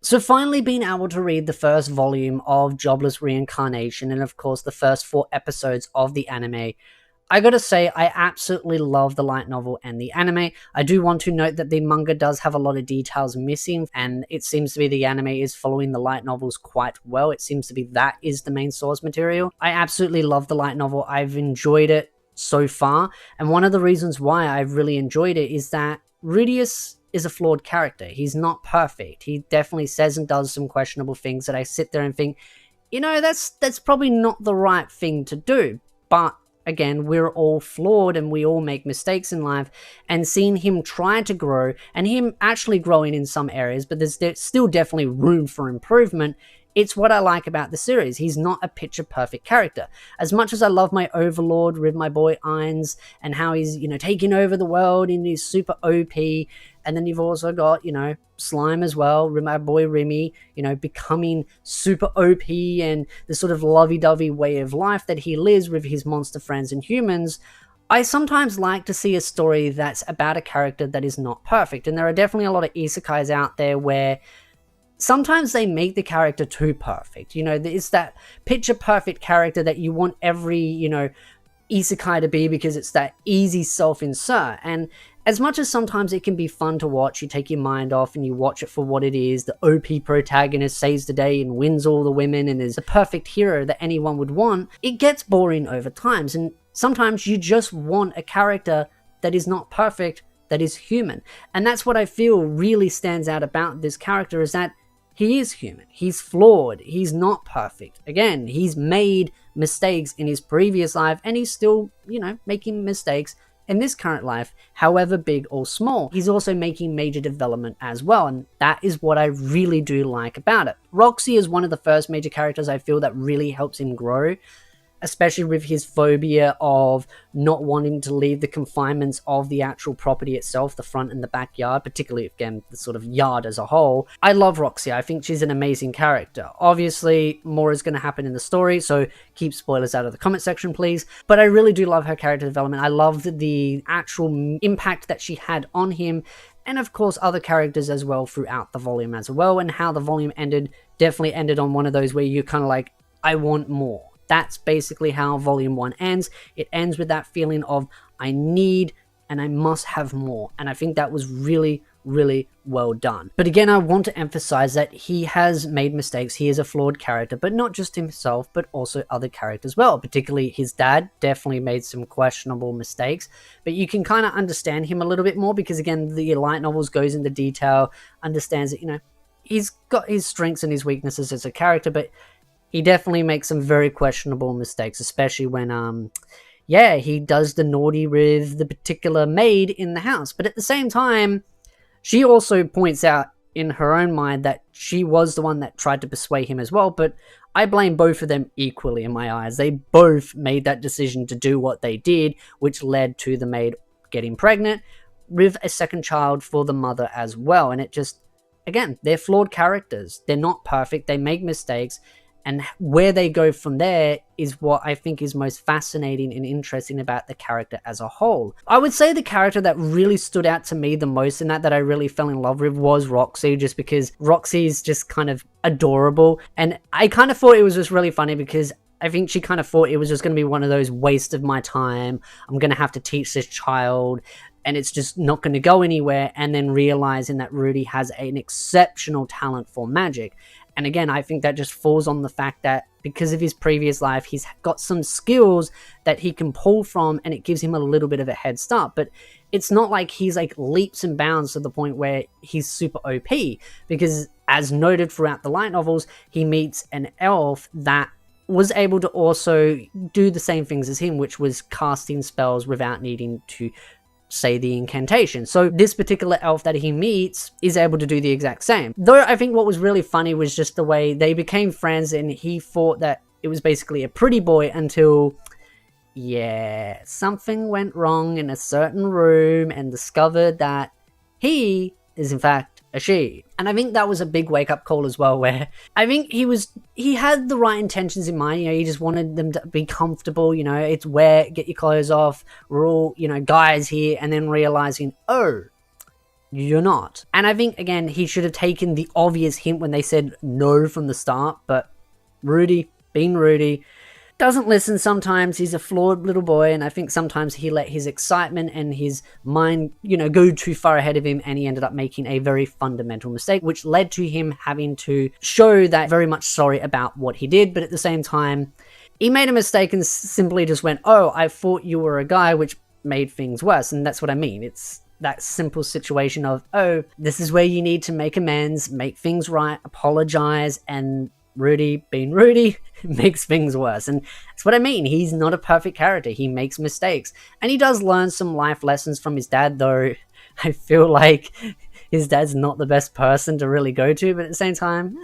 So finally being able to read the first volume of Jobless Reincarnation, and of course the first 4 episodes of the anime, I gotta say, I absolutely love the light novel and the anime. I do want to note that the manga does have a lot of details missing, and it seems to be the anime is following the light novels quite well. It seems to be that is the main source material. I absolutely love the light novel. I've enjoyed it so far, and one of the reasons why I've really enjoyed it is that Rudius is a flawed character. He's not perfect. He definitely says and does some questionable things that I sit there and think, that's probably not the right thing to do. But again, we're all flawed and we all make mistakes in life, and seeing him try to grow and him actually growing in some areas, but there's still definitely room for improvement. It's what I like about the series. He's not a picture perfect character. As much as I love my overlord with my boy Ainz and how he's, taking over the world and he's super OP, and then you've also got, Slime as well, my boy Remy, becoming super OP and the sort of lovey-dovey way of life that he lives with his monster friends and humans. I sometimes like to see a story that's about a character that is not perfect, and there are definitely a lot of isekais out there where sometimes they make the character too perfect. It's that picture perfect character that you want every, isekai to be, because it's that easy self-insert. And as much as sometimes it can be fun to watch, you take your mind off and you watch it for what it is. The OP protagonist saves the day and wins all the women and is the perfect hero that anyone would want. It gets boring over times, and sometimes you just want a character that is not perfect, that is human. And that's what I feel really stands out about this character, is that he is human. He's flawed. He's not perfect. Again, he's made mistakes in his previous life, and he's still, making mistakes in this current life, however big or small. He's also making major development as well, and that is what I really do like about it. Roxy is one of the first major characters I feel that really helps him grow, especially with his phobia of not wanting to leave the confinements of the actual property itself, the front and the backyard, particularly, again, the sort of yard as a whole. I love Roxy. I think she's an amazing character. Obviously, more is going to happen in the story, so keep spoilers out of the comment section, please. But I really do love her character development. I love the actual impact that she had on him, and of course other characters as well throughout the volume as well, and how the volume definitely ended on one of those where you're kind of like, I want more. That's basically how Volume 1 ends. It ends with that feeling of, I need and I must have more. And I think that was really, really well done. But again, I want to emphasize that he has made mistakes. He is a flawed character, but not just himself, but also other characters as well. Particularly his dad definitely made some questionable mistakes. But you can kind of understand him a little bit more, because again, the light novels goes into detail, understands that, he's got his strengths and his weaknesses as a character, but he definitely makes some very questionable mistakes, especially when, he does the naughty with the particular maid in the house. But at the same time, she also points out in her own mind that she was the one that tried to persuade him as well. But I blame both of them equally in my eyes. They both made that decision to do what they did, which led to the maid getting pregnant with a second child for the mother as well. And it just, again, they're flawed characters. They're not perfect. They make mistakes. And where they go from there is what I think is most fascinating and interesting about the character as a whole. I would say the character that really stood out to me the most in that I really fell in love with was Roxy, just because Roxy is just kind of adorable. And I kind of thought it was just really funny, because I think she kind of thought it was just going to be one of those waste of my time. I'm going to have to teach this child, and it's just not going to go anywhere. And then realizing that Rudy has an exceptional talent for magic. And again, I think that just falls on the fact that because of his previous life, he's got some skills that he can pull from, and it gives him a little bit of a head start. But it's not like he's like leaps and bounds to the point where he's super OP, because as noted throughout the light novels, he meets an elf that was able to also do the same things as him, which was casting spells without needing to say the incantation. So this particular elf that he meets is able to do the exact same. Though I think what was really funny was just the way they became friends, and he thought that it was basically a pretty boy until, something went wrong in a certain room and discovered that he is in fact a she. And I think that was a big wake-up call as well, where I think he had the right intentions in mind. He just wanted them to be comfortable, it's wet, get your clothes off, we're all, guys here, and then realizing, oh, you're not. And I think, again, he should have taken the obvious hint when they said no from the start, but Rudy, being Rudy, doesn't listen sometimes. He's a flawed little boy, and I think sometimes he let his excitement and his mind, go too far ahead of him, and he ended up making a very fundamental mistake, which led to him having to show that very much sorry about what he did, but at the same time, he made a mistake and simply just went, oh, I thought you were a guy, which made things worse, and that's what I mean. It's that simple situation of, oh, this is where you need to make amends, make things right, apologize, and Rudy, being Rudy, makes things worse. And that's what I mean. He's not a perfect character. He makes mistakes. And he does learn some life lessons from his dad, though I feel like his dad's not the best person to really go to, but at the same time,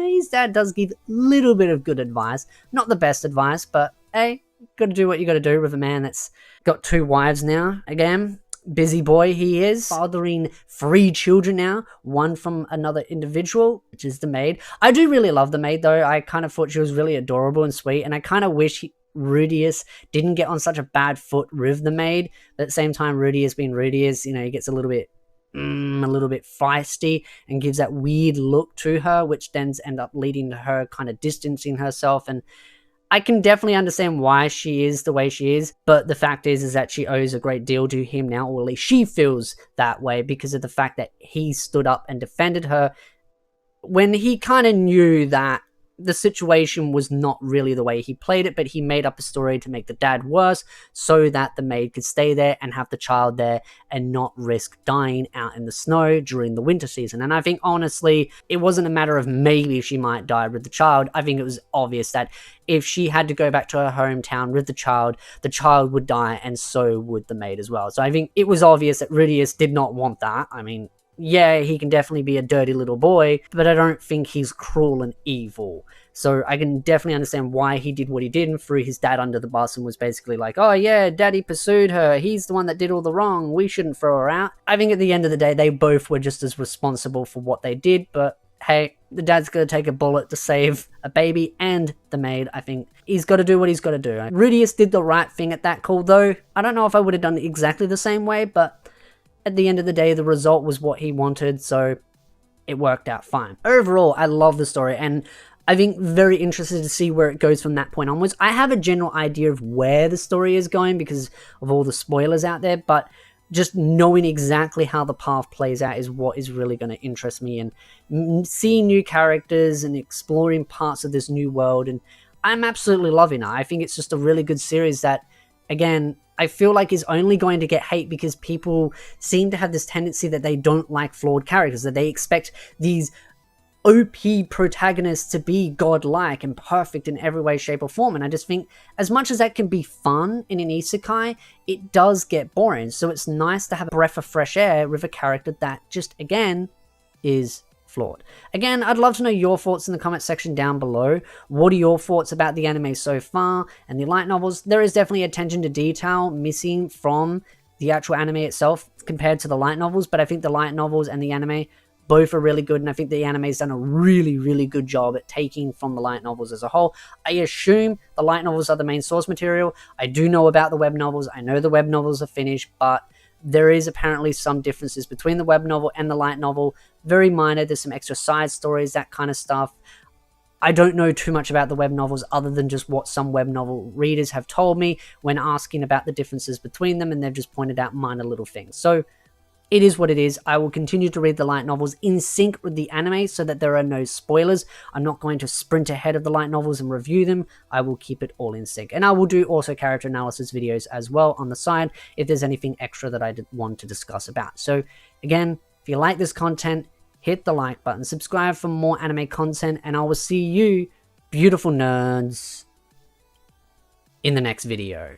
his dad does give a little bit of good advice. Not the best advice, but hey, gotta do what you gotta do with a man that's got 2 wives now. Again, busy boy he is, fathering 3 children now, 1 from another individual, which is the maid. I do really love the maid, though. I kind of thought she was really adorable and sweet, and I kind of wish Rudius didn't get on such a bad foot with the maid, but at the same time, Rudius being Rudius, he gets a little bit feisty and gives that weird look to her, which then ends up leading to her kind of distancing herself. And I can definitely understand why she is the way she is, but the fact is that she owes a great deal to him now, or at least she feels that way because of the fact that he stood up and defended her when he kind of knew that the situation was not really the way he played it, but he made up a story to make the dad worse so that the maid could stay there and have the child there and not risk dying out in the snow during the winter season. And I think, honestly, it wasn't a matter of maybe she might die with the child. I think it was obvious that if she had to go back to her hometown with the child would die, and so would the maid as well. So I think it was obvious that Rudius did not want that. I mean, yeah, he can definitely be a dirty little boy, but I don't think he's cruel and evil. So I can definitely understand why he did what he did and threw his dad under the bus and was basically like, oh yeah, daddy pursued her. He's the one that did all the wrong. We shouldn't throw her out. I think at the end of the day, they both were just as responsible for what they did, but hey, the dad's got to take a bullet to save a baby and the maid. I think he's got to do what he's got to do. Rudius did the right thing at that call, though. I don't know if I would have done it exactly the same way, but at the end of the day, the result was what he wanted, so it worked out fine. Overall, I love the story, and I think very interested to see where it goes from that point onwards. I have a general idea of where the story is going because of all the spoilers out there, but just knowing exactly how the path plays out is what is really going to interest me, and seeing new characters and exploring parts of this new world, and I'm absolutely loving it. I think it's just a really good series that, again, I feel like is only going to get hate because people seem to have this tendency that they don't like flawed characters, that they expect these OP protagonists to be godlike and perfect in every way, shape, or form. And I just think as much as that can be fun in an isekai, it does get boring. So it's nice to have a breath of fresh air with a character that just, again, is flawed. Again, I'd love to know your thoughts in the comment section down below. What are your thoughts about the anime so far and the light novels? There is definitely attention to detail missing from the actual anime itself compared to the light novels, but I think the light novels and the anime both are really good, and I think the anime's done a really, really good job at taking from the light novels as a whole. I assume the light novels are the main source material. I do know about the web novels. I know the web novels are finished, but there is apparently some differences between the web novel and the light novel. Very minor. There's some extra side stories, that kind of stuff. I don't know too much about the web novels other than just what some web novel readers have told me when asking about the differences between them, and they've just pointed out minor little things. So it is what it is. I will continue to read the light novels in sync with the anime so that there are no spoilers. I'm not going to sprint ahead of the light novels and review them. I will keep it all in sync. And I will do also character analysis videos as well on the side if there's anything extra that I want to discuss about. So again, if you like this content, hit the like button, subscribe for more anime content, and I will see you, beautiful nerds, in the next video.